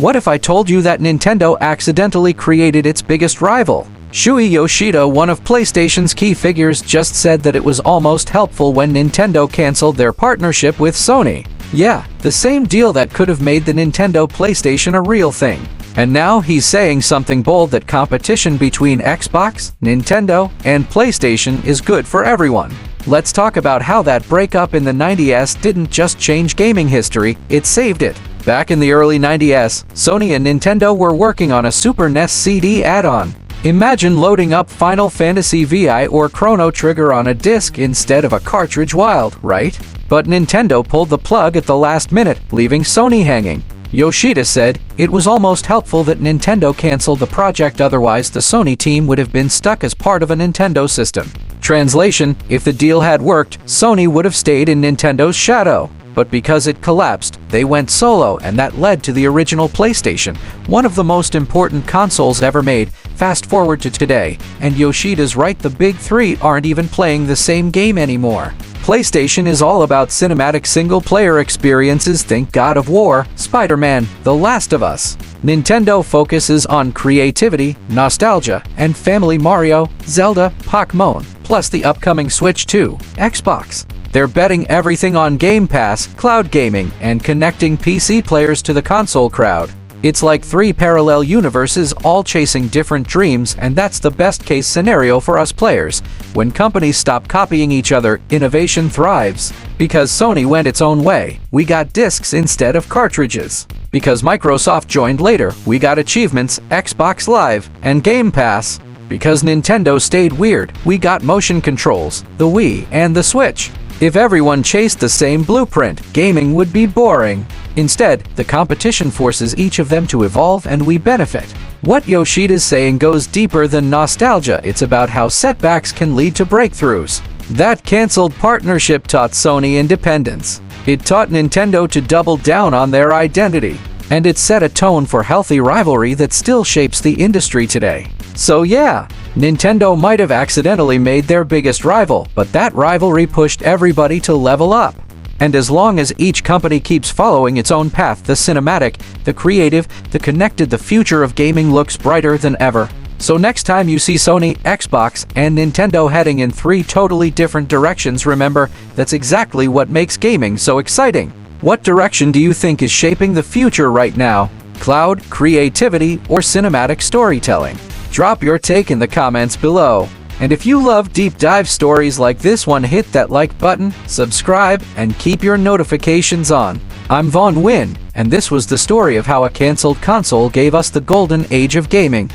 What if I told you that Nintendo accidentally created its biggest rival? Shuhei Yoshida, one of PlayStation's key figures, just said that it was almost helpful when Nintendo canceled their partnership with Sony. Yeah, the same deal that could have made the Nintendo PlayStation a real thing. And now he's saying something bold, that competition between Xbox, Nintendo, and PlayStation is good for everyone. Let's talk about how that breakup in the 90s didn't just change gaming history, it saved it. Back in the early 90s, Sony and Nintendo were working on a Super NES CD add-on. Imagine loading up Final Fantasy VI or Chrono Trigger on a disc instead of a cartridge. Wild, right? But Nintendo pulled the plug at the last minute, leaving Sony hanging. Yoshida said, "It was almost helpful that Nintendo canceled the project, otherwise the Sony team would have been stuck as part of a Nintendo system." Translation: if the deal had worked, Sony would have stayed in Nintendo's shadow. But because it collapsed, they went solo, and that led to the original PlayStation, one of the most important consoles ever made. Fast forward to today, and Yoshida's right, the big three aren't even playing the same game anymore. PlayStation is all about cinematic single-player experiences. Think God of War, Spider-Man, The Last of Us. Nintendo focuses on creativity, nostalgia, and family. Mario, Zelda, Pokémon, plus the upcoming Switch 2, Xbox. They're betting everything on Game Pass, cloud gaming, and connecting PC players to the console crowd. It's like three parallel universes all chasing different dreams, and that's the best-case scenario for us players. When companies stop copying each other, innovation thrives. Because Sony went its own way, we got discs instead of cartridges. Because Microsoft joined later, we got achievements, Xbox Live, and Game Pass. Because Nintendo stayed weird, we got motion controls, the Wii, and the Switch. If everyone chased the same blueprint, gaming would be boring. Instead, the competition forces each of them to evolve, and we benefit. What Yoshida's saying goes deeper than nostalgia. It's about how setbacks can lead to breakthroughs. That canceled partnership taught Sony independence. It taught Nintendo to double down on their identity. And it set a tone for healthy rivalry that still shapes the industry today. So yeah, Nintendo might have accidentally made their biggest rival, but that rivalry pushed everybody to level up. And as long as each company keeps following its own path, the cinematic, the creative, the connected, the future of gaming looks brighter than ever. So next time you see Sony, Xbox, and Nintendo heading in three totally different directions, remember, that's exactly what makes gaming so exciting. What direction do you think is shaping the future right now? Cloud, creativity, or cinematic storytelling? Drop your take in the comments below. And if you love deep dive stories like this one, hit that like button, subscribe, and keep your notifications on. I'm VonWynn, and this was the story of how a canceled console gave us the golden age of gaming.